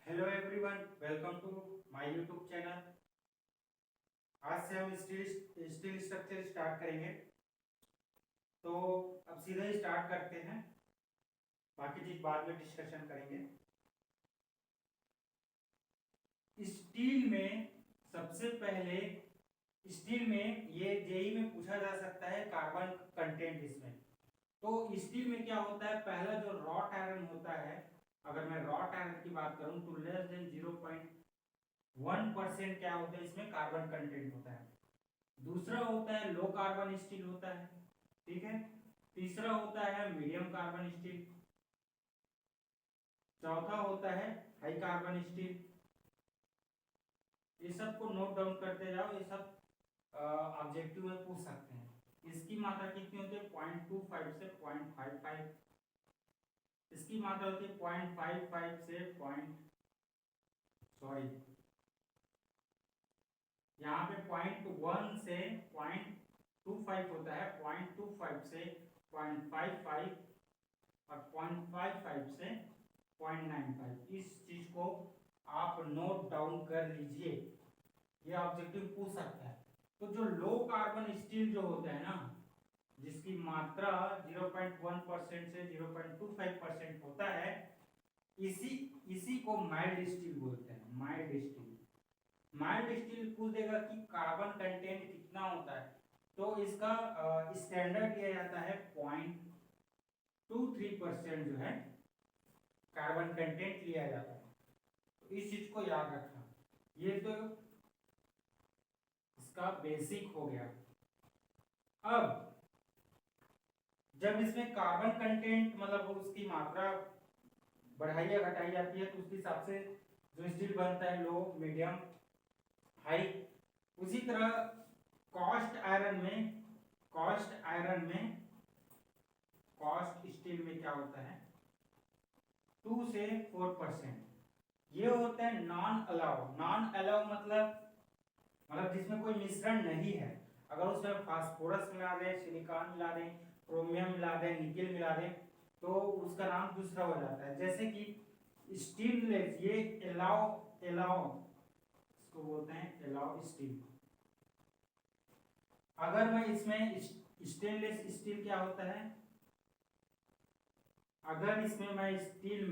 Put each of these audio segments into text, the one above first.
Hello everyone, welcome to my YouTube channel. आज से हम स्टील स्ट्रक्चर स्टार्ट करेंगे। तो अब सीधा ही स्टार्ट करते हैं, बाकी चीज बाद में डिस्कशन करेंगे। स्टील में सबसे पहले, स्टील में ये जेई में पूछा जा सकता है कार्बन कंटेंट इसमें। तो स्टील में क्या होता है, पहला जो रॉट आयरन होता है, अगर मैं रॉट आयरन की बात करूं तो लेस देन 0.1% क्या होता है, इसमें कार्बन कंटेंट होता है। दूसरा होता है लो कार्बन स्टील होता है, ठीक है। तीसरा होता है मीडियम कार्बन स्टील। चौथा होता है हाई कार्बन स्टील। ये सब को नोट डाउन करते जाओ, ये सब ऑब्जेक्टिव में पूछ सकते हैं। इसकी मात्रा कितनी होती है, 0.25 से 0.55। इसकी मात्रा होती है 0.55 से यहाँ पे 0.1 से 0.25 होता है, 0.25 से 0.55 और 0.55 से 0.95। इस चीज को आप नोट डाउन कर लीजिए, ये ऑब्जेक्टिव पूछ सकता है। तो जो लो कार्बन स्टील जो होता है ना, जिसकी मात्रा 0.1% से 0.25% होता है, इसी इसी को माइल्ड स्टील बोलते हैं। माइल्ड स्टील पूछ देगा कि कार्बन कंटेंट कितना होता है, तो इसका स्टैंडर्ड लिया जाता है 0.23% जो है कार्बन कंटेंट लिया जाता है। तो इस चीज को याद रखना, ये तो इसका बेसिक हो गया। अब जब इसमें कार्बन कंटेंट मतलब उसकी मात्रा बढ़ाई या घटाई जाती है, तो उसके हिसाब से जो स्टील बनता है लो, मीडियम, हाई। उसी तरह कास्ट आयरन में कास्ट स्टील में क्या होता है, 2 से 4%। ये होता है नॉन अलाउ मतलब जिसमें कोई मिश्रण नहीं है। अगर उसमें फास्फोरस मिला दें, सिलिकॉन मिला दें, क्रोमियम मिला दें, निकेल मिला दें, तो उसका नाम दूसरा हो जाता है। जैसे कि स्टीनलेस, ये एलाओ इसको बोलते हैं एलाओ स्टील। अगर मैं इसमें स्टेनलेस स्टील क्या होता है, अगर इसमें मैं स्टील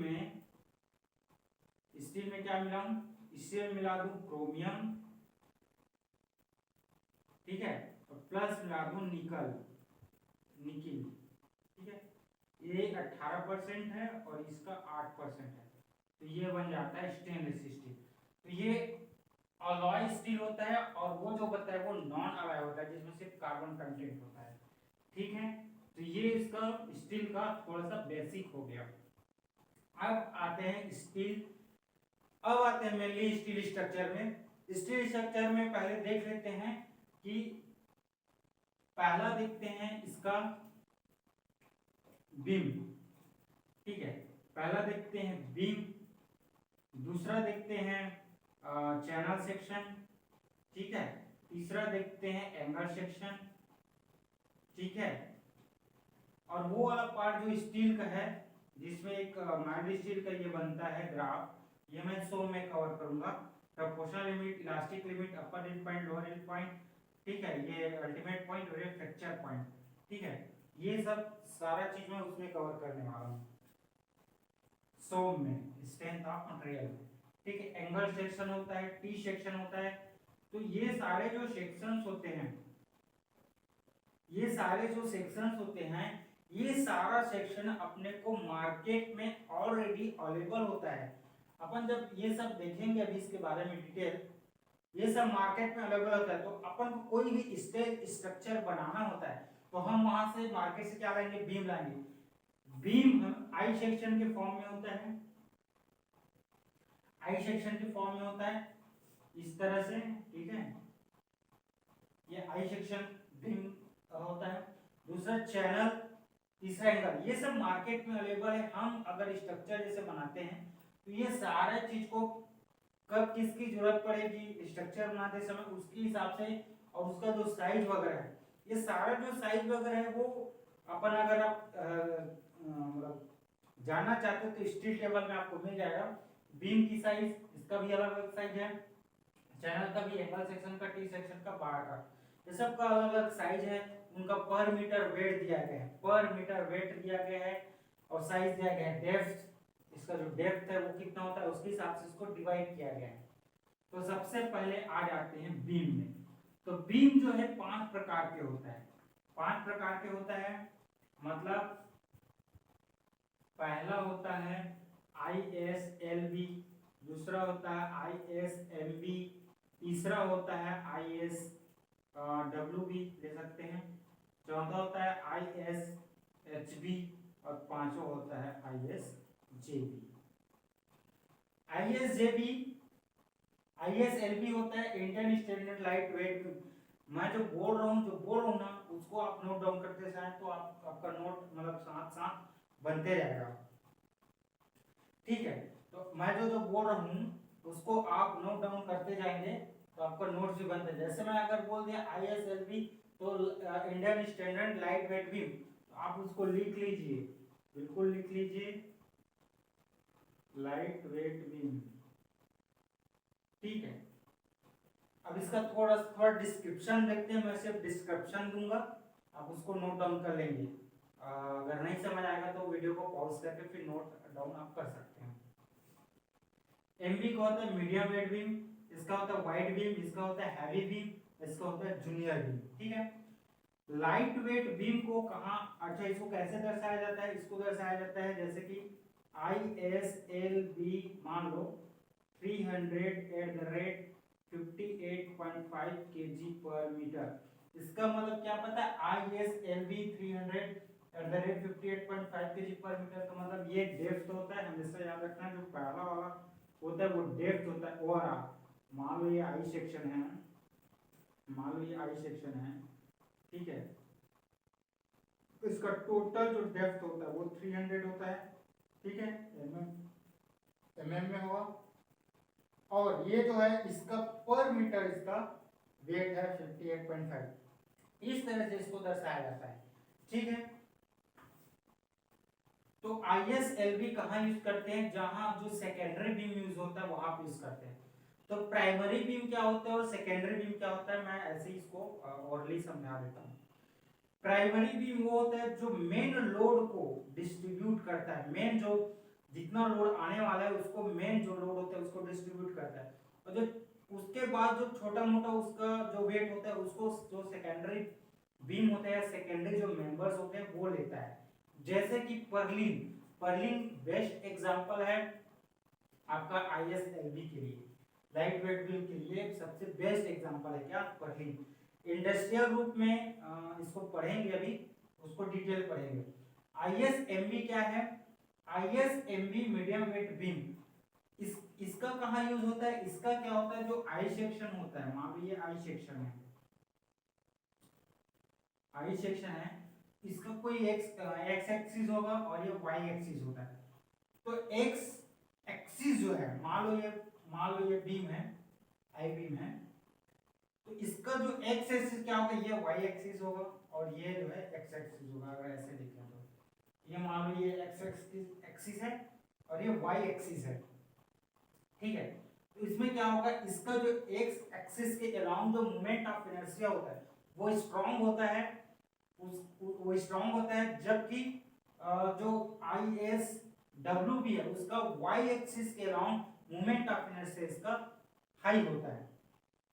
में क्या मिलाऊं, इससे मिला दूं क्रोमियम, ठीक है, और प्लस मिला दूं निकल, ठीक है। ये 18% है और इसका 8% है, तो ये बन जाता है स्टेनलेस स्टील। तो ये अलॉय स्टील होता है, और वो जो होता है वो नॉन अलॉय होता है, जिसमें सिर्फ कार्बन कंटेंट होता है, ठीक है। तो ये इसका स्टील का थोड़ा सा बेसिक हो गया। अब आते हैं मेनली स्टील स्ट्रक्चर में। स्टील स्ट्रक्चर में पहले देख लेते हैं कि पहला देखते हैं इसका बीम, ठीक है। पहला देखते हैं बीम, दूसरा देखते हैं चैनल सेक्शन, ठीक है। तीसरा देखते हैं एंगल सेक्शन, ठीक है। और वो वाला पार्ट जो स्टील का है, जिसमें एक माइल्ड स्टील का ये बनता है ग्राफ, ये मैं शो में कवर करूंगा। Proportional limit, elastic limit, upper and point, lower and point, ठीक है, ये अल्टीमेट पॉइंट और ये फ्रैक्चर पॉइंट, ठीक है। ये सब सारा चीज मैं उसमें कवर करने वाला हूँ सोम में, स्ट्रेंथ ऑफ मटेरियल, ठीक है। एंगल सेक्शन होता है, टी सेक्शन होता है। तो ये सारे जो सेक्शंस होते हैं, ये सारा सेक्शन अपने को मार्केट में ऑलरेडी अवेलेबल होता है। अपन जब ये सब देखेंगे अभी इसके बारे में डिटेल, ये सब मार्केट में अवेलेबल होता है। तो अपन को कोई भी स्ट्रक्चर बनाना होता है, तो हम वहां से मार्केट से क्या लाएंगे, बीम लाएंगे। बीम आई सेक्शन के फॉर्म में होता है, इस तरह से, ठीक है। ये आई सेक्शन बीम होता है। दूसरा चैनल, तीसरा एंगल, ये सब मार्केट में अवेलेबल है। हम अगर स्ट्रक्चर जैसे बनाते हैं, तो ये सारे चीज को कब किसकी जरूरत पड़ेगी स्ट्रक्चर बनाते समय, उसके हिसाब से, और उसका जो साइज वगैरह है, ये सारा जो साइज वगैरह है वो अपन अगर आप मतलब जानना चाहते हो तो स्टील टेबल में आपको मिल जाएगा। बीम की साइज, इसका भी अलग अलग साइज है, चैनल का भी, एंगल सेक्शन का, टी सेक्शन का, बार का, ये सब का अलग अलग साइज है। उनका पर मीटर वेट दिया गया है, पर मीटर वेट दिया गया है, और साइज दिया गया है, डेप्थ, इसका जो डेप्थ है वो कितना होता है उसके हिसाब से इसको डिवाइड किया गया है। तो सबसे पहले आ जाते हैं बीम में। तो बीम जो है 5 प्रकार के होता है, 5 प्रकार के होता है, मतलब पहला होता है ISLB, दूसरा होता है ISMB, तीसरा होता है ISWB ले सकते हैं, चौथा होता है ISHB, और पांचवा होता है ISJB। ISLB होता है इंडियन स्टैंडर्ड लाइट वेट। मैं जो बोल रहा हूँ ना उसको आप नोट डाउन करते जाएं तो आपका नोट मतलब साथ साथ बनते जाएगा, ठीक है। तो मैं जो बोल रहा हूँ उसको आप नोट डाउन करते जाएंगे तो आपका नोट्स भी बनते, जैसे मैं अगर बोल दिया ISLB तो Indian standard light weight beam, तो आप उसको लिख लीजिए, बिल्कुल लिख लीजिए, लाइट वेट बीम, ठीक है। अब इसका थोड़ा डिस्क्रिप्शन देखते हैं, मैं सिर्फ डिस्क्रिप्शन दूंगा, आप उसको नोट डाउन कर लेंगे। अगर नहीं समझ आएगा तो वीडियो को पॉज करके फिर नोट डाउन आप कर सकते हैं। एमबी का होता है मीडियम वेट बीम, इसका होता है वाइड बीम, इसका होता है हैवी बीम, इसका होता है जूनियर बीम, ठीक है। लाइट वेट बीम को कहाँ, अच्छा इसको कैसे दर्शाया जाता है, इसको दर्शाया जाता है जैसे कि ISLB मान लो 300 @ 58.5 kg/मीटर, इसका मतलब क्या पता है, ISLB 300 @ 58.5 kg/मीटर का मतलब ये डेप्थ होता है, हमेशा याद रखना जो पहला वाला होता है वो डेप्थ होता है। और मान लो ये आई सेक्शन है, मान लो ये आई सेक्शन है, ठीक है, इसका टोटल जो डेप्थ होता है वो 300 होता है, ठीक है, mm में होगा। और ये जो है इसका पर मीटर इसका वेट है 58.5, इस तरह से इसको दर्शाया जाता है, ठीक है। तो ISLB कहाँ यूज करते हैं, जहां जो सेकेंडरी बीम यूज होता है वहां पे यूज करते हैं। तो प्राइमरी बीम क्या होता है और सेकेंडरी बीम क्या होता है, मैं ऐसे ही इसको ओरली समझा देता हूँ। प्राइमरी बीम वो होता है जो मेन लोड को डिस्ट्रीब्यूट करता है, मेन जो जितना लोड आने वाला है उसको, मेन जो लोड होता है उसको डिस्ट्रीब्यूट करता है, और जो उसके बाद जो छोटा मोटा उसका जो वेट होता है उसको जो सेकेंडरी बीम होता है, सेकेंडरी जो मेंबर्स होते हैं वो लेता है। जैसे कि पर्लिन, पर्लिन बेस्ट एग्जांपल है आपका ISLB के लिए, लाइट वेट बीम के लिए सबसे बेस्ट एग्जांपल है क्या, पर्लिन। इंडस्ट्रियल रूप में इसको पढ़ेंगे अभी, उसको डिटेल पढ़ेंगे। ISMB क्या है, ISMB मीडियम वेट बीम, इसका कहाँ यूज होता है, इसका क्या होता है, जो आई सेक्शन होता है, मान लीजिए आई सेक्शन है, आई सेक्शन है, इसका कोई एक्स एक्सिस होगा और ये वाई एक्सिस होता है। तो एक्स एक्सिस जो है, मान लो ये बीम है, आई बीम है, तो इसका जो एक्स एक्सिस क्या होगा, ये वाई एक्सिस होगा, और ये जो है एक्स एक्सिस होगा। अगर ऐसे देखें तो ये मान लो ये एक्स एक्सिस है और ये वाई एक्सिस है, ठीक है। तो इसमें क्या होगा, इसका जो एक्स एक्सिस के अराउंड जो मोमेंट ऑफ इनर्शिया होता है वो स्ट्रांग होता है, वो स्ट्रांग होता है, जबकि जो ISWB है उसका वाई एक्सिस के अराउंड मोमेंट ऑफ इनर्शिया इसका हाई होता है।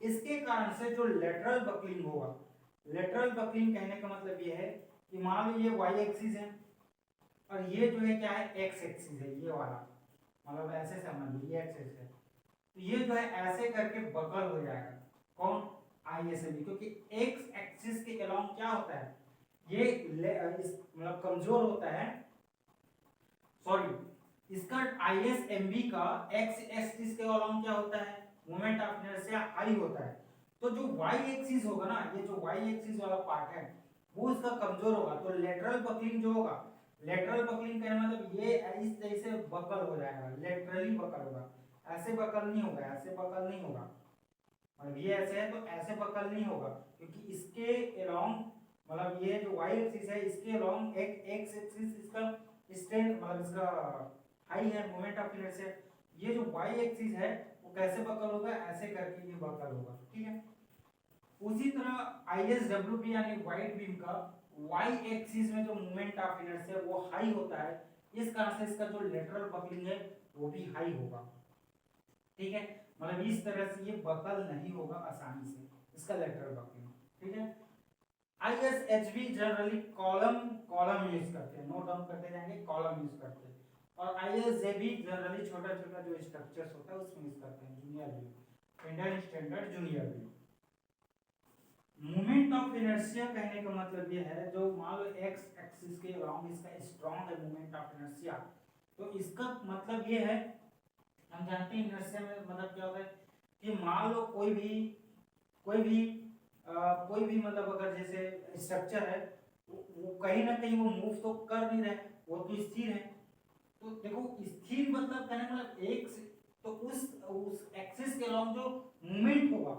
इसके कारण से जो लेटरल बकलिंग होगा, लेटरल बकलिंग कहने का मतलब ये है कि मान लो ये वाई एक्सिस है और ये जो है क्या है, एक्स एक्सिस है, ये वाला मतलब ऐसे समझ लीजिए, ये एक्सिस है, तो ये जो है ऐसे करके बकल हो जाएगा, कौन, ISLB, क्योंकि एक्स एक्सिस के अलाउंग क्या होता है, ये मतलब कमजोर होता है, सॉरी इसका ISMB का एक्स एक्सिस के अलाउंग क्या होता है, मोमेंट ऑफ इनर्शिया हाई होता है। तो जो वाई एक्सिस होगा ना, ये जो वाई एक्सिस वाला पार्ट है वो इसका कमजोर होगा, तो लेटरल बकलिंग जो होगा, लेटरल बकलिंग का मतलब ये इस तरह से बकल हो जाएगा, लेटरली बकल होगा, ऐसे बकल नहीं होगा, ऐसे बकल नहीं होगा, और ये ऐसे है तो ऐसे बकल नहीं होगा, क्योंकि इसके अलोंग मतलब ये जो वाई एक्सिस है इसके अलोंग एक एक्स एक्सिस इसका स्ट्रेंथ मतलब इसका हाई है, मोमेंट ऑफ इनर्शिया, ये जो y एक्सिस है वो कैसे बकल होगा, ऐसे करके ये बकल होगा, ठीक है। उसी तरह ISWB यानी वाइड बीम का y एक्सिस में जो मोमेंट ऑफ इनर्शिया है वो हाई होता है, इस कारण से इसका जो लेटरल बकलिंग है वो भी हाई होगा, ठीक है। मतलब इस तरह से ये बकल नहीं होगा आसानी से, इसका लेटरल बकलिंग, ठीक है। ISHB जनरली कॉलम यूज करते हैं, नोट डाउन करते जाएंगे, कॉलम यूज करते हैं। और ISJB जनरली छोटा छोटा जो स्ट्रक्चर्स होता है उसमें यूज करते हैं, junior view, Indian standard junior view. Moment of inertia कहने का मतलब ये है, जो मान लो एक्स एक्सिस के अलोंग इसका स्ट्रॉन्ग है मोमेंट ऑफ इनर्शिया, तो इसका मतलब ये है, हम जानते हैं इनर्शिया में मतलब क्या होता है कि मान लो कोई भी मतलब अगर जैसे स्ट्रक्चर है वो कहीं ना कहीं वो मूव तो कर नहीं रहा है, वो तो स्थिर है। तो देखो स्थिर मतलब कहने मतलब एक तो उस एक्सिस के अलोंग जो मूवमेंट होगा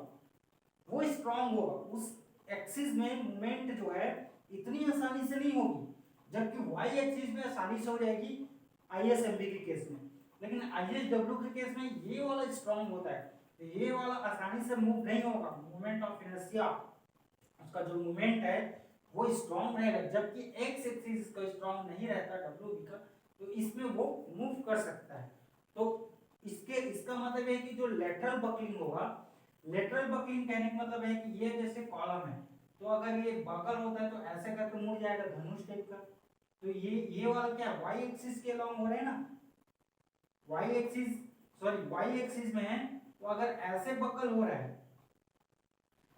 वो स्ट्रांग होगा, उस एक्सिस में मूवमेंट जो है इतनी आसानी से नहीं होगी, जबकि वाई एक्सिस में आसानी से हो जाएगी ISMB के केस में। लेकिन ISW के केस में ये वाला स्ट्रांग होता है, तो ये वाला आसानी से मूव नहीं होगा, मूवमेंट ऑफ इनर्शिया उसका जो मूवमेंट है वो स्ट्रांग रहेगा, जबकि एक्स एक्सिस का स्ट्रांग नहीं रहता WB का, तो इसमें वो मूव कर सकता है। तो इसका मतलब है कि जो लेटरल बकलिंग होगा, लेटरल बकलिंग कहने का मतलब है कि ये जैसे कॉलम है, तो अगर ये बकल होता है तो ऐसे करके मुड़ जाएगा धनुष टाइप का, तो ये वाला क्या वाई एक्सिस के अलोंग हो रहा है ना, वाई एक्सिस में है, तो अगर ऐसे बकल हो रहा है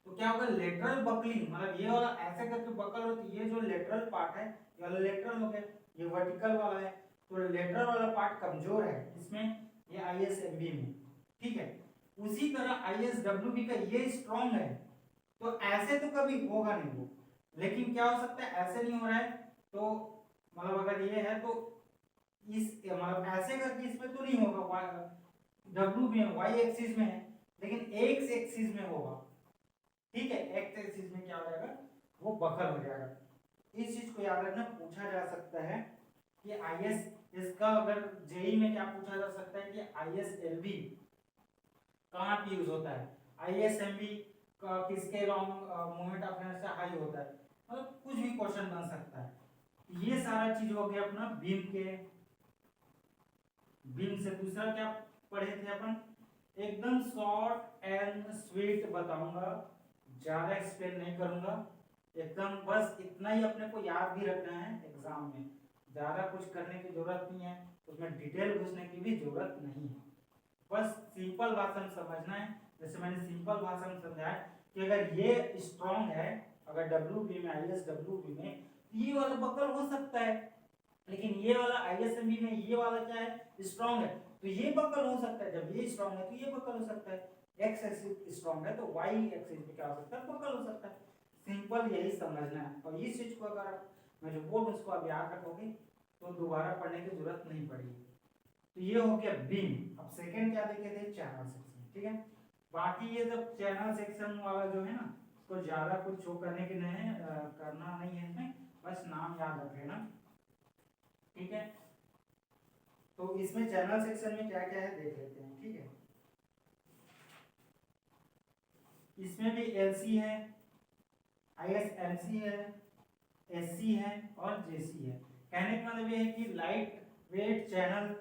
तो क्या होगा, लेटरल बकलिंग, मतलब ये वाला ऐसे करके बकल हो, तो ये जो लेटरल पार्ट है ये वाला लेटरल हो गया, ये वर्टिकल वाला है, तो लेटरल वाला पार्ट कमजोर है इसमें, ये ISMB में, ठीक है। उसी तरह ISWB का ये स्ट्रांग है, तो ऐसे तो कभी होगा नहीं वो, लेकिन क्या हो सकता है ऐसे नहीं हो रहा है, तो मतलब अगर ये है तो इस मतलब ऐसे करके इसमें तो नहीं होगा, W में Y एक्सिस में है, लेकिन X एक्सिस में होगा, ठीक है। X एक्सिस में क्या हो जाएगा, वो बकल हो जाएगा। इस चीज को याद रखना, पूछा जा सकता है कि IS इसका अगर जेई में क्या पूछा जा सकता है कि ISLB कहाँ पे यूज होता है, ISMB का किसके long moment of inertia high होता है, मतलब कुछ भी क्वेश्चन बन सकता है। ये सारा चीज हो गया अपना बीम से। दूसरा क्या पढ़े थे अपन, एकदम शॉर्ट एंड स्वीट बताऊंगा, ज्यादा एक्सप्लेन नहीं करूंगा, एकदम बस इतना ही अपने को याद भी रखना है एग्जाम में, ज्यादा कुछ करने की जरूरत नहीं है, उसमें डिटेल घुसने की भी जरूरत नहीं है, बस सिंपल भाषा में समझना है। जैसे मैंने सिंपल भाषा में समझाया कि अगर ये स्ट्रॉन्ग है, अगर WB में ISWB में ये वाला बकल हो सकता है, लेकिन ये वाला ISMB में ये वाला क्या है स्ट्रॉन्ग है, तो ये बकल हो सकता है, जब ये स्ट्रॉन्ग है तो ये बकल हो सकता है, एक्स एक्सिस स्ट्रॉन्ग है तो वाई एक्सिस पे क्या हो सकता है, बकल हो सकता है। सिंपल यही समझना है, और इस चीज को अगर मैं जो बोल उसको आप याद रखोगे तो दोबारा पढ़ने की जरूरत नहीं पड़ेगी। तो ये हो गया बीम। अब सेकंड क्या देखे थे, चैनल सेक्शन, ठीक है। बाकी ये जब चैनल सेक्शन वाला जो है ना, उसको ज्यादा कुछ शो करने के नहीं करना नहीं है इसमें, बस नाम याद रख लेना, ठीक है। तो इसमें चैनल सेक्शन में क्या क्या है देख लेते हैं, ठीक है। इसमें भी LC है, ISMC है, SC है और JC है। कहने का मतलब ये है कि light weight channel,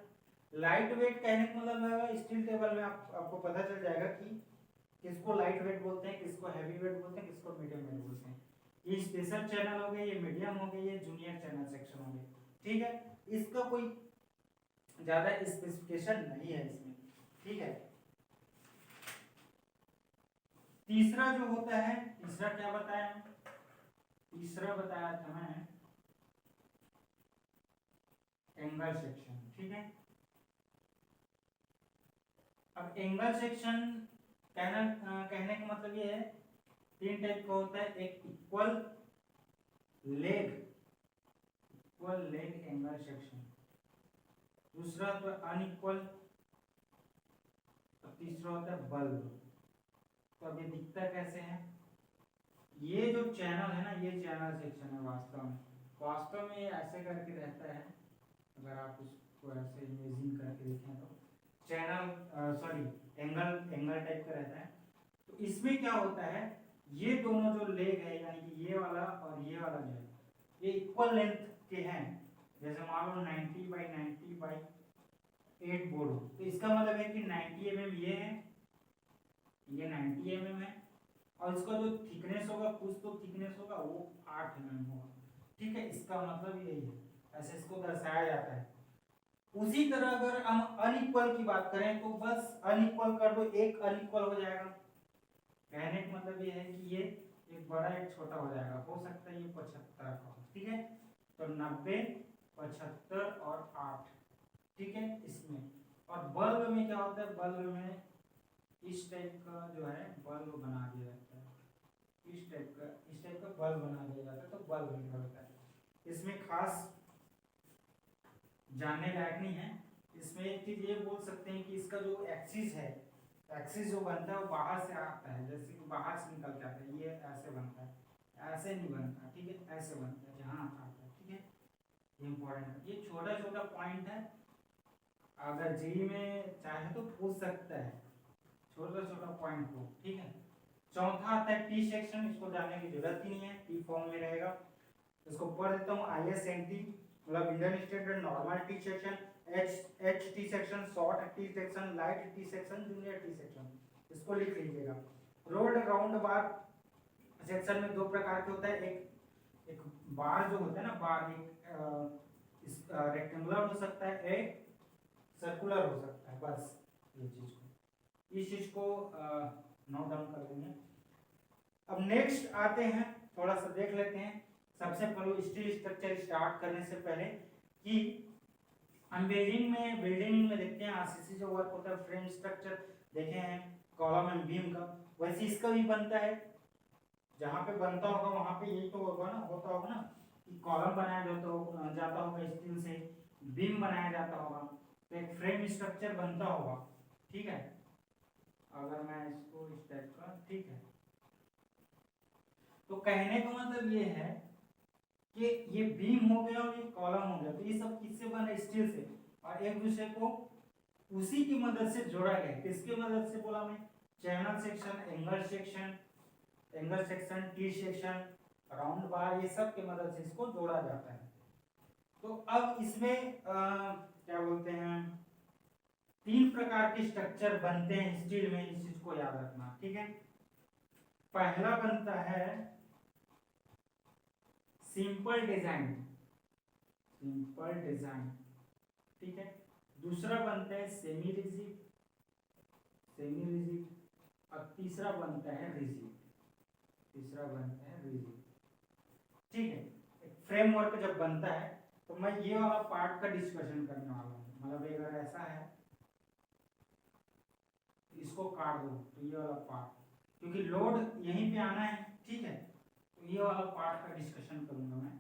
light weight कहने का मतलब है स्टील टेबल में आपको पता चल जाएगा कि किसको लाइट वेट बोलते हैं, किसको हैवी वेट बोलते हैं, किसको मीडियम वेट बोलते हैं। ये स्पेशल चैनल हो गए, ये मीडियम हो गए, ये जूनियर चैनल सेक्शन हो गए, ठीक है। इसका कोई ज्यादा स्पेसिफिकेशन नहीं है इसमें, ठीक है। तीसरा जो होता है, तीसरा क्या बताया, तीसरा बताया था मैं एंगल सेक्शन, ठीक है। अब एंगल सेक्शन कहने का मतलब ये है, तीन टाइप का होता है, एक इक्वल लेग एंगल सेक्शन, दूसरा तो अनइक्वल, और तीसरा होता है बल्ब। तो अब ये दिखता कैसे है, ये जो चैनल है ना, ये चैनल सेक्शन है वास्तव में ये ऐसे करके रहता है, अगर आप उसको ऐसे इमेजिन करके देखें तो चैनल टाइप का रहता है। तो इसमें क्या होता है, ये दोनों जो लेग है यानी कि ये वाला और ये वाला जो है ये इक्वल लेंथ के हैं। जैसे मान लो 90 बाई 90 बाई 8 बोर्ड हो, तो इसका मतलब है कि 90 mm ये है, ये 90 mm है, और इसका जो थिकनेस होगा, कुछ तो थिकनेस होगा, वो 8 mm होगा। ठीक है, इसका मतलब यही है, ऐसे इसको दर्शाया जाता है। उसी तरह अगर हम अनइक्वल की बात करें तो बस अनइक्वल कर दो, एक अनइक्वल हो जाएगा। कहने का मतलब ये है कि ये एक बड़ा एक छोटा हो जाएगा, हो सकता है ये 75 का। ठीक है, तो 90, 75 और 8। ठीक है, इसमें और बल्ब में क्या होता है, बल्ब में इस टाइप का जो है बल्ब बना दिया जाता है, इस टाइप का बल्ब बना दिया जाता है, तो बल्ब निकलता है। इसमें खास जानने लायक नहीं है। इसमें एक चीज ये बोल सकते हैं कि इसका जो एक्सिस है, एक्सिस जो बनता है वो बाहर से आता है, जैसे कि बाहर से निकल के आता है, ये ऐसे बनता है, ऐसे नहीं बनता। ठीक है, ऐसे बनता है जहाँ आता है। ठीक है, ये इम्पोर्टेंट है, ये छोटा छोटा पॉइंट है, अगर जेई में चाहे तो पूछ सकता है छोटा छोटा पॉइंट को। ठीक है, चौथा आता है टी सेक्शन, इसको जानने की जरूरत ही नहीं है, टी फॉर्म में रहेगा। इसको पढ़ देता हूँ, ISNT मतलब Indian standard normal T section, H T section, short T section, light T section, junior T section, इसको लिख लीजिएगा। रोल्ड राउंड बार सेक्शन में दो प्रकार के होता है, एक बार जो होता है ना, बार एक रेक्टेंगुलर हो सकता है, एक सर्कुलर हो सकता है, बस ये चीज को नोट डाउन कर लेंगे। अब नेक्स्ट आते हैं, थोड़ा सा देख लेते हैं। सबसे पहले स्टील स्ट्रक्चर स्टार्ट करने से पहले कि हम बिल्डिंग में देखते हैं आरसीसी जो वर्क होता है, फ्रेम स्ट्रक्चर देखे हैं, कॉलम एंड बीम का, वैसे इसका भी बनता है। जहाँ पे बनता होगा वहाँ पे यही तो होगा ना, होता होगा ना कि कॉलम बनाया जाता होगा स्टील से, बीम बनाया जाता होगा, तो एक फ्रेम स्ट्रक्चर बनता होगा। ठीक है, अगर मैं इसको इस टाइप का, ठीक है, तो कहने का मतलब ये है कि ये बीम हो गया और ये कॉलम हो गया, तो ये सब किससे बना, स्टील से, और एक दूसरे को उसी की मदद से जोड़ा गया। किसकी मदद से बोला मैं, channel section, angle section, T section, round बार, ये सब की मदद से इसको जोड़ा जाता है। तो अब इसमें क्या बोलते हैं, 3 प्रकार के स्ट्रक्चर बनते हैं स्टील में, इस चीज को याद रखना। ठीक है, पहला बनता है सिंपल डिजाइन, ठीक है, दूसरा बनता है सेमी रिजिड, और तीसरा बनता है रिजिड, ठीक है। एक फ्रेमवर्क जब बनता है तो मैं ये वाला पार्ट का डिस्कशन करने वाला हूँ, मतलब अगर ऐसा है इसको काट दो, तो ये वाला पार्ट, क्योंकि लोड यहीं पे आना है। ठीक है, तो ये वाला पार्ट का डिस्कशन करूंगा मैं।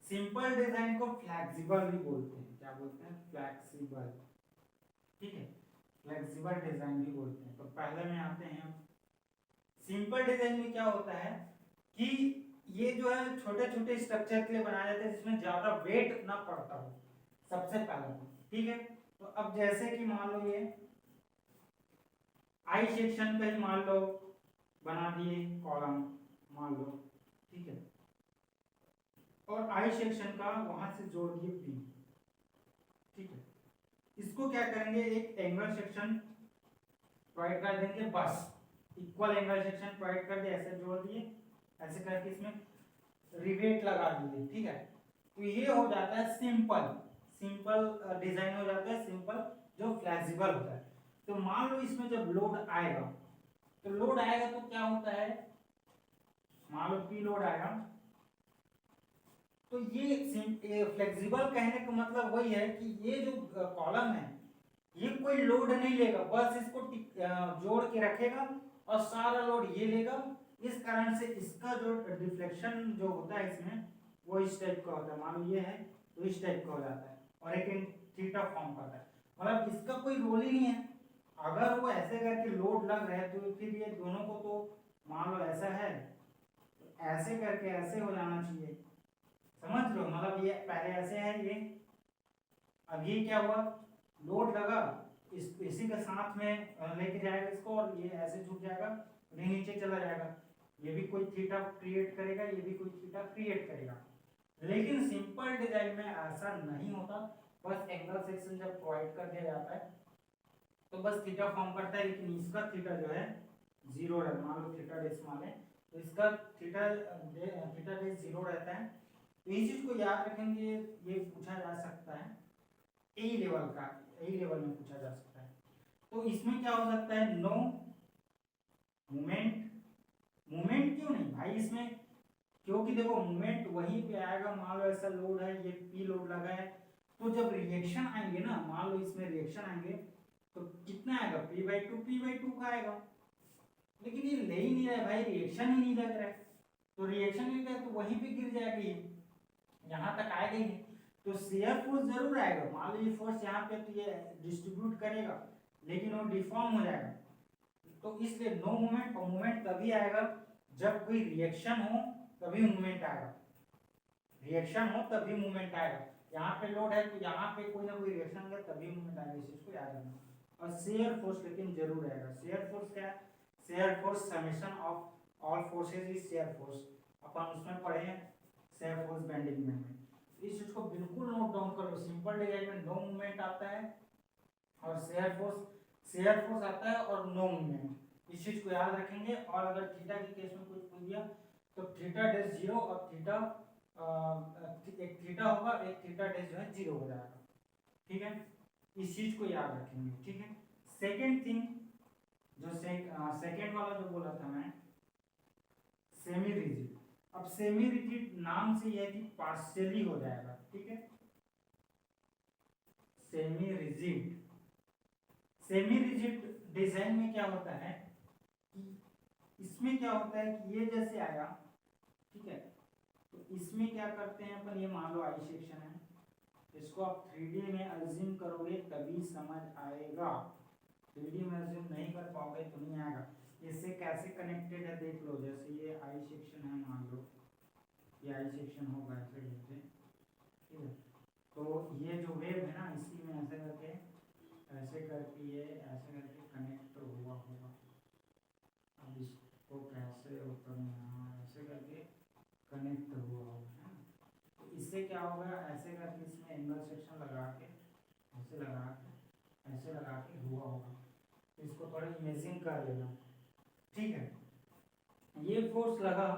सिंपल डिजाइन को फ्लेक्सिबल भी बोलते हैं, क्या बोलते हैं, फ्लेक्सिबल। ठीक है, फ्लेक्सिबल डिजाइन भी बोलते हैं। तो पहले में आते हैं, सिंपल डिजाइन में क्या होता है कि ये जो है छोटे छोटे स्ट्रक्चर के लिए बनाया जाता है जिसमें ज्यादा वेट ना पड़ता हो, सबसे पहले तो। ठीक है, तो अब जैसे कि मान लो ये आई सेक्शन का ही मान लो बना दिए कॉलम, मान लो, ठीक है, और आई सेक्शन का वहां से जोड़ दिए बी। ठीक है, इसको क्या करेंगे, एक एंगल सेक्शन प्रोवाइड कर देंगे, बस इक्वल एंगल सेक्शन प्रोवाइड कर दिए, ऐसे जोड़ दिए, ऐसे करके इसमें रिवेट लगा दिए। ठीक है, तो ये हो जाता है सिंपल डिजाइन हो जाता है, सिंपल जो फ्लेक्सिबल होता है। तो मान लो इसमें जब लोड आएगा, तो क्या होता है, मान लो पी लोड आएगा, तो ये फ्लेक्सिबल कहने का मतलब वही है कि ये जो कॉलम है ये कोई लोड नहीं लेगा, बस इसको जोड़ के रखेगा और सारा लोड ये लेगा। इस कारण से इसका जो डिफ्लेक्शन जो होता है इसमें वो इस टाइप का होता है, मान लो ये है तो इस टाइप का हो जाता है, और एक थीटा फॉर्म करता है, मतलब इसका कोई रोल ही नहीं है। अगर वो ऐसे करके लोड लग रहा है तो फिर ये दोनों को तो मान लो ऐसा है, तो ऐसे करके ऐसे हो जाना चाहिए, समझ लो, मतलब ये पहले ऐसे है ये, अब ये क्या हुआ, लोड लगा इसी के साथ में लेके जाएगा इसको, और ये ऐसे झुक जाएगा, ये नीचे चला जाएगा, ये भी कोई थीटा क्रिएट करेगा, ये भी कोई थीटा क्रिएट करेगा। लेकिन सिंपल डिजाइन में ऐसा नहीं होता, बस एंगल सेक्शन जब प्रोवाइड कर दिया जाता है तो बस थीटा फॉर्म करता है, लेकिन इसका थीटा जो है जीरो है। मान लो थीटा डेस मान लें तो इसका थीटा डेस जीरो रहता है। तो इस चीज को याद रखेंगे, ये पूछा जा सकता है ए लेवल का, ए लेवल में पूछा जा सकता है। तो इसमें क्या हो सकता है, नो मोमेंट, मोमेंट क्यों नहीं भाई इसमें, क्योंकि देखो मोमेंट वहीं पे आएगा। मान लो ऐसा लोड है, ये पी लोड लगा है, तो जब रिएक्शन आएंगे ना, मान लो इसमें रिएक्शन आएंगे तो कितना आएगा, p/2 का आएगा। लेकिन ये ले ही नहीं रहा है भाई, रिएक्शन ही नहीं लग रहा है, तो रिएक्शन नहीं लग रहा है तो वहीं पे गिर जाएगा, ये यहाँ तक आएगा ही नहीं। तो शेयर फोर्स जरूर आएगा, मान लो ये फोर्स यहाँ पे, तो ये डिस्ट्रीब्यूट करेगा लेकिन वो डिफॉर्म हो जाएगा। तो इसलिए नो मूवमेंट, और मूवमेंट तभी आएगा जब कोई रिएक्शन हो, तभी मूवमेंट आएगा। रिएक्शन हो तभी मूवमेंट आएगा। यहाँ पे लोड है तो यहाँ पे कोई ना कोई रिएक्शन है तभी मूवमेंट आएगा, इस चीज को याद रखना। और शेयर फोर्स लेकिन जरूर आएगा। शेयर फोर्स क्या है, shear force summation of all forces is shear force, अपन उसमें पढ़े हैं शेयर फोर्स बेंडिंग में। इस चीज को बिल्कुल नोट डाउन करो, सिंपल डिजाइन में नो मूवमेंट आता है और शेयर फोर्स आता है और नो मूवमेंट, इस चीज को याद रखेंगे। और अगर थीटा के केस में कुछ पूछ दिया तो थीटा डेस जीरो और थीटा एक थीटा होगा, एक थीटा डेस जो है जीरो हो जाएगा, ठीक है, इस चीज को याद रखेंगे, ठीक है। सेकेंड थिंग जो सेकेंड वाला जो बोला था मैं, सेमी रिजिड। अब सेमी रिजिड नाम से यह कि पार्शियली हो जाएगा, ठीक है। सेमी रिजिड डिजाइन में क्या होता है कि इसमें क्या होता है कि ये जैसे आया, ठीक है, तो इसमें क्या करते हैं अपन, ये मान लो आई सेक्शन है, इसको आप 3D में अज्यूम करोगे तभी समझ आएगा, 3D में अज्यूम नहीं कर पाओगे तो नहीं आएगा। इससे कैसे कनेक्टेड है देख लो, जैसे ये आई सेक्शन है, मान लो ये आई सेक्शन होगा ऐसे जैसे, ठीक है, तो ये जो वेव है ना, इसी में ऐसे करके ये ऐसे करके कनेक्ट हुआ होगा। अब इसको कैसे ऊपर यहाँ ऐसे करके कनेक्ट हुआ होगा, तो इससे क्या होगा, ऐसे करके इसमें एंगल सेक्शन लगा के ऐसे लगा के हुआ होगा। तो इसको थोड़ा इमेजिन कर लेना, ठीक है। ये फोर्स लगा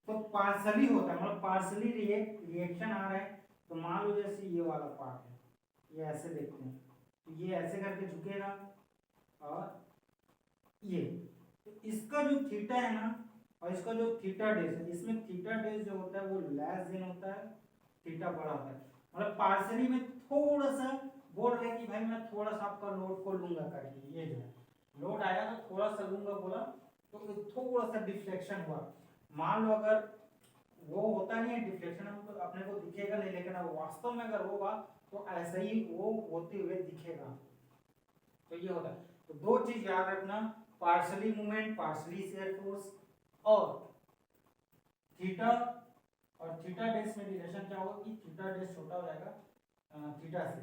तो पार्शली होता है, मतलब पार्शली रिएक्शन आ रहा है। तो मान लो जैसे ये वाला पार्ट है, ये ऐसे देखते हैं, तो ये ऐसे करके झुकेगा और ये, तो इसका जो थीटा है ना और इसका जो थीटा डेस है, इसमें थीटा डेस जो होता है वो लेस देन होता है, थीटा बड़ा होता है। मतलब पार्शली में थोड़ा सा बोल रहे हैं कि भाई मैं थोड़ा सा आपका लोड को लूंगा करके, ये जो है लोड आया तो थोड़ा सा लूंगा बोला, तो थोड़ा सा डिफ्लेक्शन हुआ। मान लो अगर वो होता नहीं है डिफ्लेक्शन, तो अपने को दिखेगा नहीं, लेकिन अब वास्तव में अगर होगा तो ऐसा ही वो होते हुए दिखेगा। तो ये होता है। तो दो चीज याद रखना, partially movement, partially shear force, और थीटा और थीटा डेस में रिलेशन क्या होगा कि थीटा डेस छोटा हो जाएगा थीटा से,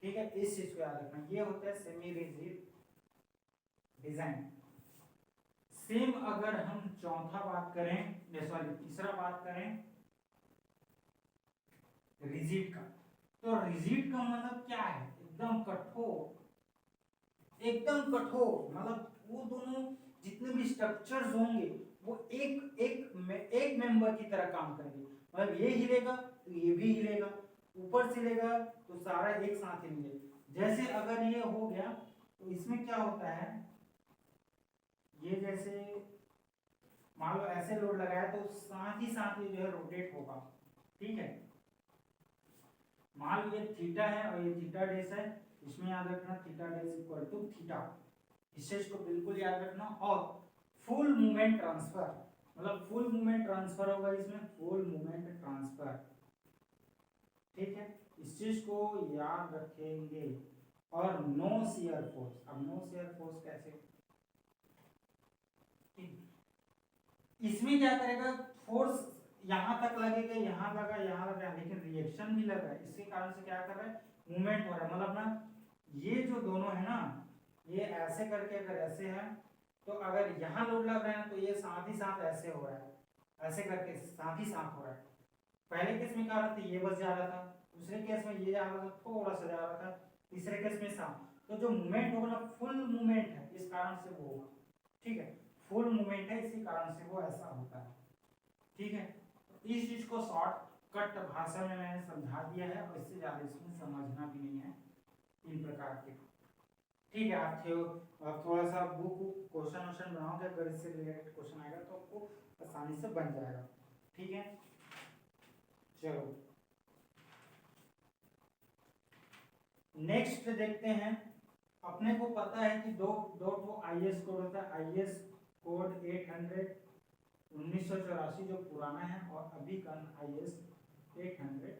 ठीक है, इस चीज को याद रखना। ये होता है सेमी रिजिड डिजाइन। सेम अगर हम चौथा बात करें, सॉरी तीसरा बात करें रिजिड का, तो रिजिड का मतलब क्या है, एकदम कठोर, मतलब वो दोनों जितने भी स्ट्रक्चर्स होंगे वो एक मेंबर की तरह काम करेंगे। मतलब ये हिलेगा तो ये भी हिलेगा, ऊपर से हिलेगा तो सारा एक साथ हिलेगा। जैसे अगर ये हो गया तो इसमें क्या होता है, ये जैसे मान लो ऐसे लोड लगाया तो साथ ही ये जो है रोटेट होगा, ठीक है। मान लो ये थीटा है और ये थीटा डेस है, इसमें याद रखना theta dash equal to theta, इस चीज को बिल्कुल याद रखना। और फुल मूवमेंट ट्रांसफर, मतलब फुल मूवमेंट ट्रांसफर होगा इसमें, फुल मूवमेंट ट्रांसफर, ठीक है, इस चीज को याद रखेंगे। और नो शियर फोर्स, अब नो शियर फोर्स कैसे, इसमें क्या करेगा, फोर्स यहां तक लगेगा, यहां लगा, लेकिन रिएक्शन भी लगा है, इसके कारण से क्या कर रहा है, मूवमेंट हो रहा है। मतलब ना ये जो दोनों है ना, ये ऐसे करके अगर ऐसे है तो अगर यहाँ लोड लग रहा है तो ये साथ ही साथ ऐसे हो रहा है, ऐसे करके साथ ही साथ हो रहा है। पहले केस में क्या रहा था, ये बस जा रहा था, दूसरे केस में ये जा रहा था, थोड़ा सा जा रहा था, तीसरे केस में साथ। तो जो मूवमेंट होगा ना, फुल मूवमेंट है, इस कारण से वो होगा। ठीक है, फुल मूवमेंट है, इसी कारण से वो ऐसा होता है। ठीक है, इस चीज को शॉर्टकट भाषा में मैंने समझा दिया है, और इससे ज्यादा इसमें समझना भी नहीं है, इन प्रकार के। ठीक है, आप थोड़ा सा बुक क्वेश्चन बनाओगे, अगर इससे रिलेटेड क्वेश्चन आएगा तो आपको आसानी से बन जाएगा। ठीक है, चलो नेक्स्ट देखते हैं। अपने को पता है कि दो दो आईएएस कोड होता है, आईएएस कोड 800 1984 जो पुराना है, और अभी का आईएएस 800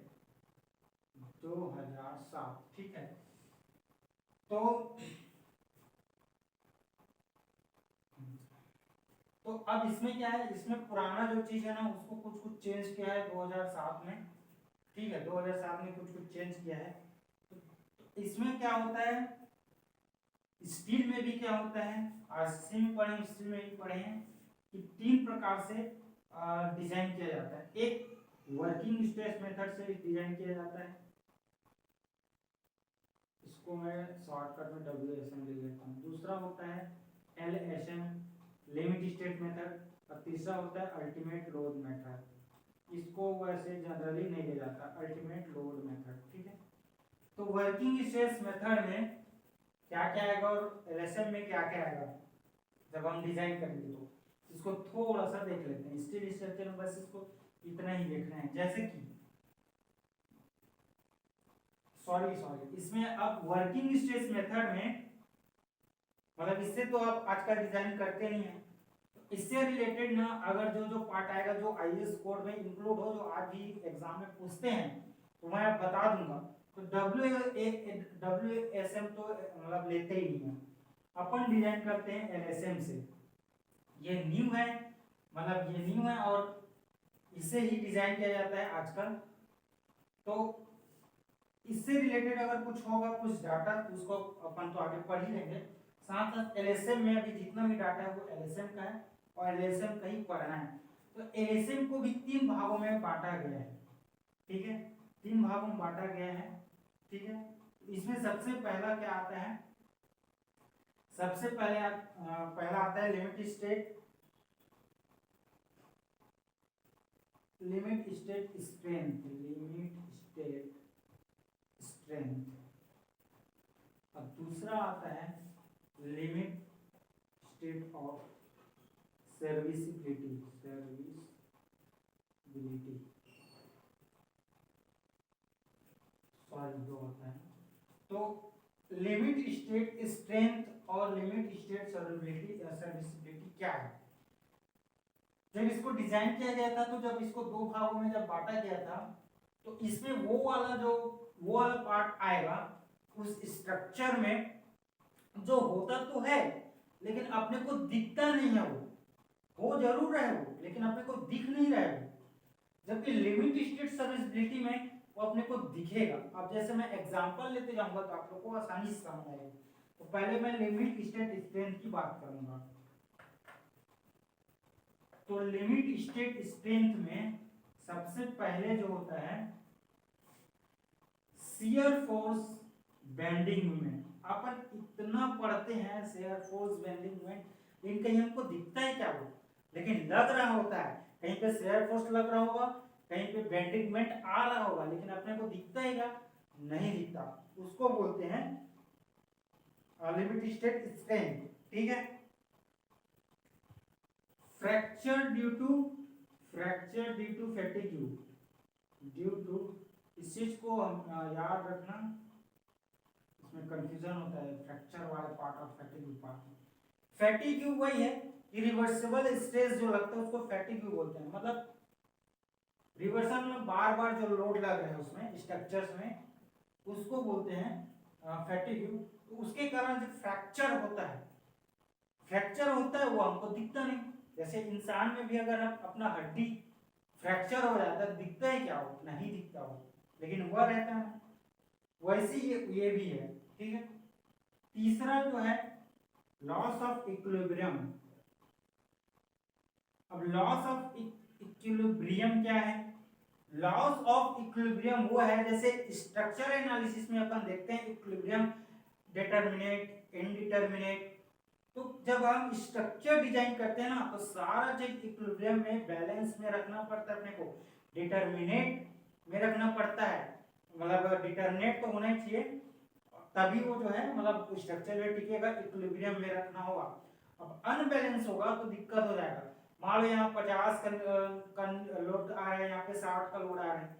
2007। ठीक है, तो अब इसमें क्या है, इसमें पुराना जो चीज है ना, उसको कुछ कुछ चेंज किया है 2007 में। ठीक है, 2007 में कुछ कुछ चेंज किया है। तो इसमें क्या होता है, स्टील में भी क्या होता है, आरसीसी में पढ़े, स्टील में भी पढ़े हैं कि 3 प्रकार से डिजाइन किया जाता है। एक वर्किंग स्ट्रेस मेथड से डिजाइन किया जाता है, इसको मैं शॉर्टकट में WSM ले लेता हूँ। दूसरा होता है LSM, लिमिट स्टेट मेथड, और तीसरा होता है अल्टीमेट लोड मेथड। इसको वैसे जनरली नहीं ले जाता, अल्टीमेट लोड मेथड। ठीक है, तो वर्किंग स्ट्रेस मेथड में क्या क्या आएगा और LSM में क्या क्या आएगा जब हम डिजाइन करेंगे, तो इसको थोड़ा सा देख लेते हैं। स्टील स्ट्रक्चर में बस इसको इतना ही देखना है। जैसे कि सॉरी इसमें अब वर्किंग स्ट्रेस मेथड में, मतलब इससे तो आप आज का डिजाइन करते नहीं है, इससे रिलेटेड ना अगर जो जो पार्ट आएगा जो आईएएस कोड में इंक्लूड हो, जो आज भी एग्जाम में पूछते हैं, तो मैं बता दूंगा। तो WSM तो मतलब लेते ही नहीं है, अपन डिजाइन करते हैं LSM से। ये न्यू है, मतलब ये न्यू है, और इससे ही डिजाइन किया जाता है आजकल। तो इससे रिलेटेड अगर कुछ होगा, कुछ डाटा, उसको अपन तो आगे पढ़ ही लेंगे। साथ साथ LSM में अभी जितना भी डाटा है वो LSM का है, और LSM का ही पढ़ना है। तो LSM को भी 3 भागों में बांटा गया है। ठीक है, 3 भागों में बांटा गया है। ठीक है, इसमें सबसे पहला क्या आता है, सबसे पहला आता है लिमिट स्टेट स्ट्रेंथ, और दूसरा आता है limit state of serviceability. Sorry, दो होता है। तो लिमिट स्टेट स्ट्रेंथ और लिमिट स्टेट सर्विसिबिलिटी क्या है। जब इसको डिजाइन किया गया था, तो जब इसको 2 भागों में जब बांटा गया था, तो इसमें वो वाला पार्ट आएगा उस स्ट्रक्चर में जो होता तो है, लेकिन अपने को दिखता नहीं है। वो जरूर है वो, लेकिन अपने को दिख नहीं रहा है वो। जबकि लिमिट स्टेट सर्विसिबिलिटी में वो अपने को दिखेगा। अब जैसे मैं एग्जांपल लेते जाऊंगा तो आप लोग को आसानी से समझ आएगा। तो पहले मैं लिमिट स्टेट स्ट्रेंथ की बात करूंगा। तो लिमिट स्टेट स्ट्रेंथ में सबसे पहले जो होता है शियर फोर्स बेंडिंग मोमेंट। अपन इतना पढ़ते हैं शियर फोर्स बेंडिंग मोमेंट, लेकिन कहीं हमको दिखता है क्या वो, लेकिन लग रहा होता है। कहीं पे शियर फोर्स लग रहा होगा, कहीं पे बेंडिंग मोमेंट आ रहा होगा, लेकिन अपने को दिखता है क्या, नहीं दिखता। उसको बोलते हैं लिमिट स्टेट स्ट्रेंथ। ठीक है, fracture due to fatigue, due to, इस चीज को हम याद रखना, इसमें कंफ्यूजन होता है फ्रैक्चर वाले पार्ट और फैटिग पार्ट। फैटिग वही है, इरिवर्सिबल स्ट्रेस जो लगता है उसको फैटिग बोलते हैं। मतलब रिवर्सल में बार बार जो लोड लग रहा है उसमें स्ट्रक्चर्स में, उसको बोलते हैं फैटिग। तो उसके कारण जो फ्रैक्चर होता है, वो हमको दिखता नहीं। जैसे इंसान में भी अगर हम अपना हड्डी फ्रैक्चर हो जाता है, दिखता है क्या, वो नहीं दिखता वो, लेकिन हुआ रहता है। वैसे ये भी है। ठीक है, तीसरा जो है लॉस ऑफ इक्विलिब्रियम। अब लॉस ऑफ इक्विलिब्रियम क्या है? लॉस ऑफ इक्विलिब्रियम वो है, जैसे स्ट्रक्चर एनालिसिस में अपन देखते हैं इक्विलिब्रियम डिटरमिनेट, इनडिटरमिनेट। तो जब हम स्ट्रक्चर डिजाइन करते हैं ना, तो सारा चीज इक्विलिब्रियम में बैलेंस में रखना पड़ता है अपने को, डिटरमिनेट में रखना पड़ता है, मतलब डिटरमिनेट तो होना ही चाहिए, तभी वो जो है मतलब स्ट्रक्चर में टिकेगा, इक्विलिब्रियम में रखना होगा। अब अनबैलेंस होगा तो दिक्कत हो जाएगा। मान लो यहाँ 50 का लोड आ रहा है, यहाँ पे 60 का लोड आ रहा है,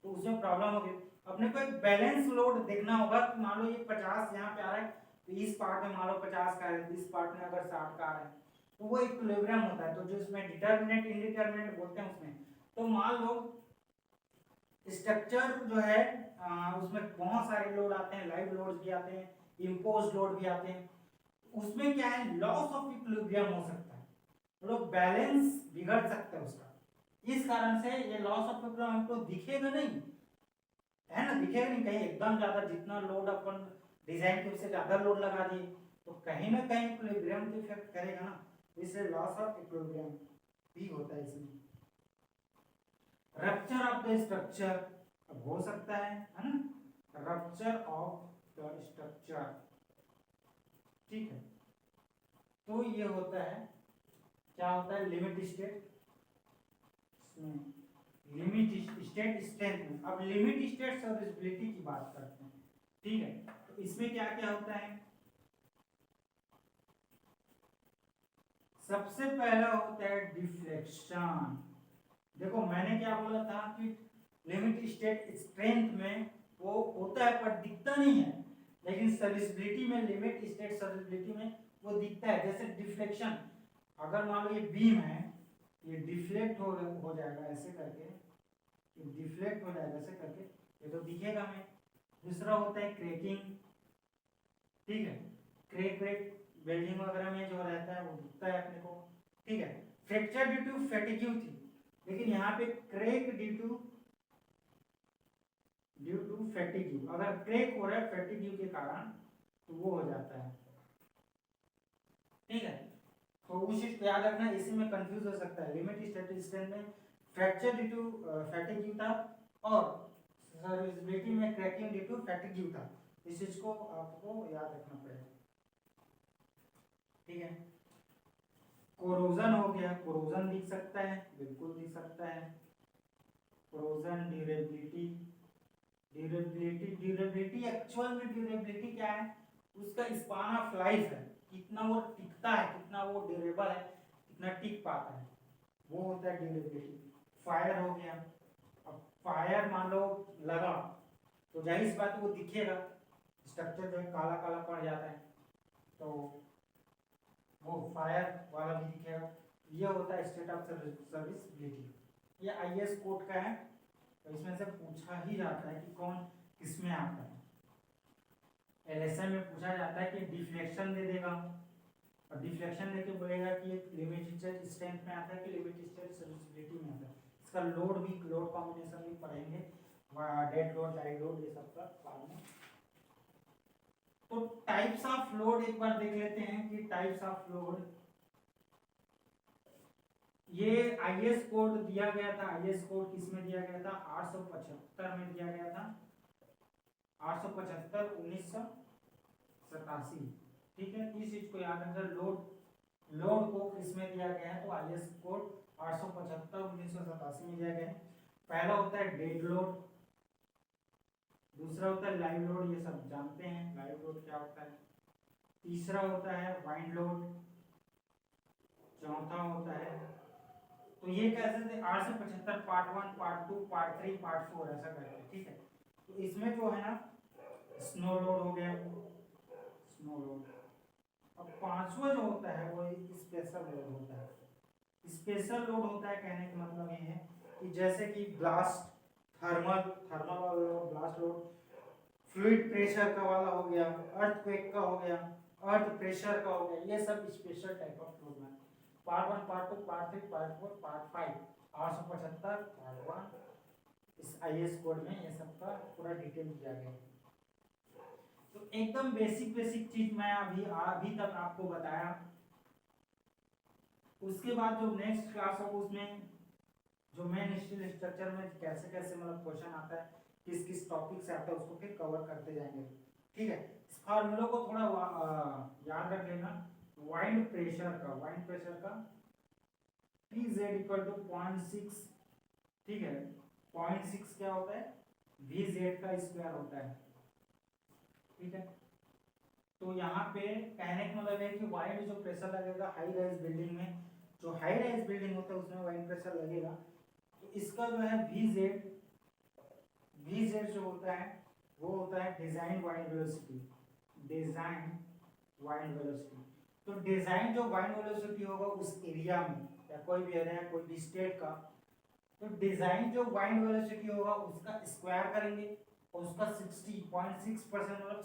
तो उसमें प्रॉब्लम होगी। अपने को एक बैलेंस लोड देखना होगा कि मान लो ये 50 यहाँ पे आ रहा है, तो इस पार्ट में मान लो 50 का है, इस पार्ट में अगर 60 का आ रहा है, तो वो इक्विलिब्रियम होता है। तो जो इसमें डिटरमिनेट इनडिटरमिनेट बोलते हैं उसमें, तो मान लो स्ट्रक्चर जो है उसमें बहुत सारे लोड आते हैं, लाइव लोड्स भी आते हैं, इम्पोज्ड लोड भी आते हैं। उसमें क्या है, लॉस ऑफ इक्विलिब्रियम हो सकता है, मतलब बैलेंस बिगड़ सकता है उसका। इस कारण से ये लॉस ऑफ इक्विलिब्रियम हमको दिखेगा नहीं, है ना, दिखेगा नहीं। कहीं एकदम ज्यादा जितना लोड अपन डिजाइन के उससे ज्यादा लोड लगा दिए तो कहीं ना कहीं इक्विलिब्रियम को इफेक्ट करेगा ना, इसलिए लॉस ऑफ इक्विलिब्रियम भी होता है इसमें। रप्चर ऑफ द स्ट्रक्चर अब हो सकता है ना, रप्चर ऑफ द स्ट्रक्चर, ठीक है। तो ये होता है, क्या होता है, limit state, limit state strength में। अब लिमिट स्टेट सर्विसिबिलिटी की बात करते हैं, ठीक है। तो इसमें क्या क्या होता है, सबसे पहला होता है डिफ्लेक्शन। देखो मैंने क्या बोला था कि लिमिट स्टेट स्ट्रेंथ में वो होता है पर दिखता नहीं है, लेकिन सर्विसिबिलिटी में, लिमिट स्टेट सर्विसिबिलिटी में वो दिखता है। जैसे डिफ्लेक्शन, अगर मान लो ये बीम है, ये डिफ्लेक्ट हो जाएगा ऐसे करके, ये डिफ्लेक्ट हो जाएगा ऐसे करके, ये तो दिखेगा हमें। दूसरा होता है क्रैकिंग, ठीक है, क्रैक वेल्डिंग वगैरह में जो रहता है वो दिखता है अपने को, ठीक है। फ्रैक्चर ड्यू टू फैटिग्यू थी, लेकिन यहाँ पे क्रैक ड्यू टू फैटिग्यू, अगर क्रैक हो रहा है फैटिग्यू के कारण तो वो हो जाता है, ठीक है। तो उस चीज को याद रखना, इसी में कंफ्यूज हो सकता है। लिमिट स्टेट स्ट्रेंथ में फ्रैक्चर ड्यू टू फैटिग्यू था और सर्विसिबिलिटी में क्रैकिंग ड्यू टू फैटिग्यू था। इस चीज को आपको याद रखना पड़ेगा, ठीक है। कोरोजन हो गया, कोरोजन दिख सकता है, बिल्कुल दिख सकता है। कोरोजन, ड्यूरेबिलिटी, ड्यूरेबिलिटी एक्चुअल में ड्यूरेबिलिटी क्या है, उसका स्पान ऑफ लाइफ है, कितना वो टिकता है, कितना वो ड्यूरेबल है, कितना टिक पाता है, वो होता है ड्यूरेबिलिटी। फायर हो गया, अब फायर मान लो लगा तो जाहिर सी बात है वो दिखेगा, स्ट्रक्चर जो है काला काला पड़ जाता है, तो वो फायर वाला भी दिखेगा। ये होता है स्टेट ऑफ सर्विसिबिलिटी। ये आईएएस कोड का है, तो इसमें से पूछा ही जाता है कि कौन किसमें आता है। एलएसएम में पूछा जाता है कि डिफ्लेक्शन दे देगा, और डिफ्लेक्शन देके बोलेगा कि लिमिट स्ट्रेंथ में आता है कि लिमिट स्टेट सर्विसिबिलिटी में आता है। इसका लोड भी, लोड कॉम्बिनेशन भी पढ़ेंगे, डेड लोड, लाइव लोड, ये सब का बाद में। तो टाइप्स ऑफ लोड एक बार देख लेते हैं कि टाइप्स ऑफ लोड, ये आईएस कोड दिया गया था। आईएस कोड किसमें दिया गया था, 875 में दिया गया था, 875 1987, ठीक है। इस चीज को याद रखकर लोड को किसमें दिया गया है, तो आईएस कोड 875 1987 में दिया गया है। पहला होता है डेड लोड, दूसरा होता है लाइव लोड, ये सब जानते हैं लाइव लोड क्या होता है। तीसरा होता है वाइंड लोड, चौथा होता है, तो ये कैसे थे 875 पार्ट 1, पार्ट 2, पार्ट 3, पार्ट 4 ऐसा करके, ठीक है। तो इसमें जो है ना स्नो लोड हो गया, स्नो लोड। अब पांचवा जो होता है वो स्पेशल लोड होता है। स्पेशल लोड होता है, कहने का मतलब ये है कि जैसे कि ब्लास्ट, थर्मल वाला load, blast load, fluid pressure का वाला हो गया, अर्थक्वेक का हो गया, अर्थ प्रेशर का हो गया, ये सब स्पेशल टाइप ऑफ लोड है। Part 1, part 2, part 3, part 4, part 5, 875 part 1, इस आईएस कोड में ये सब का पूरा डिटेल दिया गया है। तो एकदम बेसिक बेसिक चीज मैं अभी तक आपको बताया। उसके बाद जो नेक्स्ट क्लास होगा उसमें जो मेन स्टील स्ट्रक्चर में कैसे कैसे मतलब क्वेश्चन आता है, किस किस टॉपिक से आता है, उसको फिर कवर करते जाएंगे। ठीक है, इस फार्मूला को थोड़ा याद रख लेना। वाइंड प्रेशर का Pz इक्वल टू 0.6, ठीक है, 0.6 क्या होता है, Vz का स्क्वायर होता है। ठीक है, तो यहाँ पे कहने का मतलब है कि वाइड जो प्रेशर लगेगा हाई राइज बिल्डिंग में, जो हाई राइज बिल्डिंग होता है उसमें वाइड प्रेशर लगेगा, तो इसका जो है Vz जो होता है वो होता है design wide velocity, design wide velocity. तो डिजाइन जो वाइड वेलोसिटी होगा उस एरिया में, या कोई भी एरिया कोई भी स्टेट का, तो डिजाइन जो वाइड वेलोसिटी होगा उसका स्क्वायर करेंगे और उसका 60.6% मतलब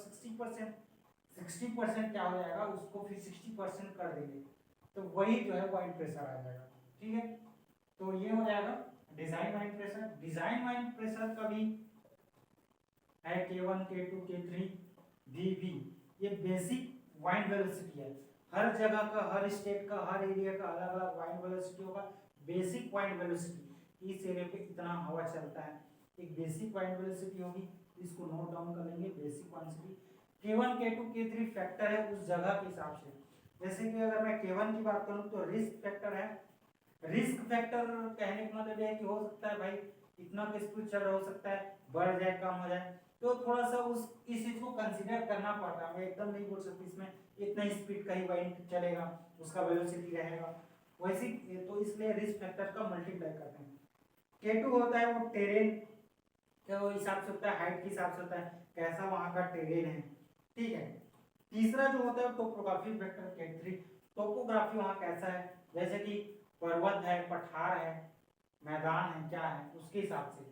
60% क्या हो जाएगा, उसको फिर 60% कर देंगे, तो वही जो है वाइड प्रेशर आ जाएगा। ठीक है, तो ये हो जाएगा design wide pressure. Design wide pressure का भी है K1 K2 K3 VV, ये बेसिक वाइड वेलोसिटी है। हर जगह का, हर स्टेट का, हर एरिया का अलग अलग वाइड वेलोसिटी होगा। बेसिक वाइड वेलोसिटी, इस एरिया पे इतना हवा चलता है, एक बेसिक वाइड वेलोसिटी होगी, इसको नोट डाउन कर लेंगे। Basic quantity K1 K2 K3 factor है उस जगह के हिसाब से। जैसे कि अगर मैं K1 की बात करूं तो रिस्क फैक्टर है। रिस्क फैक्टर कहने का मतलब है कि हो सकता है भाई इतना का स्पीड चल रहा, हो सकता है बढ़ जाए कम हो जाए, तो थोड़ा सा इस चीज को कंसीडर करना पड़ता है। मैं एकदम नहीं बोल सकती इसमें इतना स्पीड का ही वाइंड चलेगा, उसका वेलोसिटी रहेगा वैसे, तो इसलिए रिस्क फैक्टर का मल्टीप्लाई करते हैं। K2 होता है वो टेरेन के हिसाब से होता है, हाइट के हिसाब से होता है, कैसा वहां का टेरेन है। ठीक है, तीसरा जो होता है टोपोग्राफी फैक्टर K3, टोपोग्राफी वहां कैसा है, जैसे कि पर्वत है, पठार है, मैदान है, क्या है, उसके हिसाब से।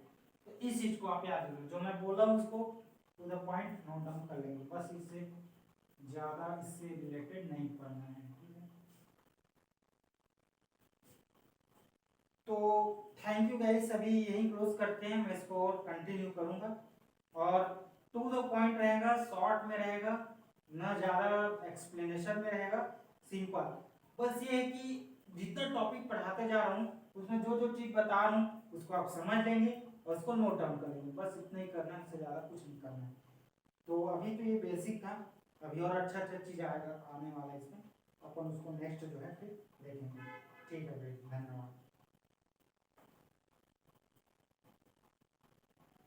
तो इस चीज को आप याद रखिए, जो मैं बोल रहा हूँ उसको to the point note down कर लेंगे, बस इससे ज्यादा इससे रिलेटेड नहीं पढ़ना है। ठीक है, तो थैंक यू गाइस, अभी यही क्लोज करते हैं, मैं इसको और कंटिन्यू करूंगा और टू द पॉइंट रहेगा, शॉर्ट में रहेगा, ना ज्यादा एक्सप्लेनेशन में रहेगा, सिंपल। बस ये है कि जितना टॉपिक पढ़ाते जा रहा हूँ उसमें जो जो चीज बता रहा हूँ उसको आप समझ लेंगे और उसको नोट डाउन कर लेंगे, बस इतना ही करना है, इससे ज्यादा कुछ नहीं करना है। तो अभी तो ये बेसिक था, अभी और अच्छा अच्छा चीज आएगा आने वाला है इसमें, अपन उसको नेक्स्ट जो है फिर देखेंगे। ठीक है भाई, धन्यवाद।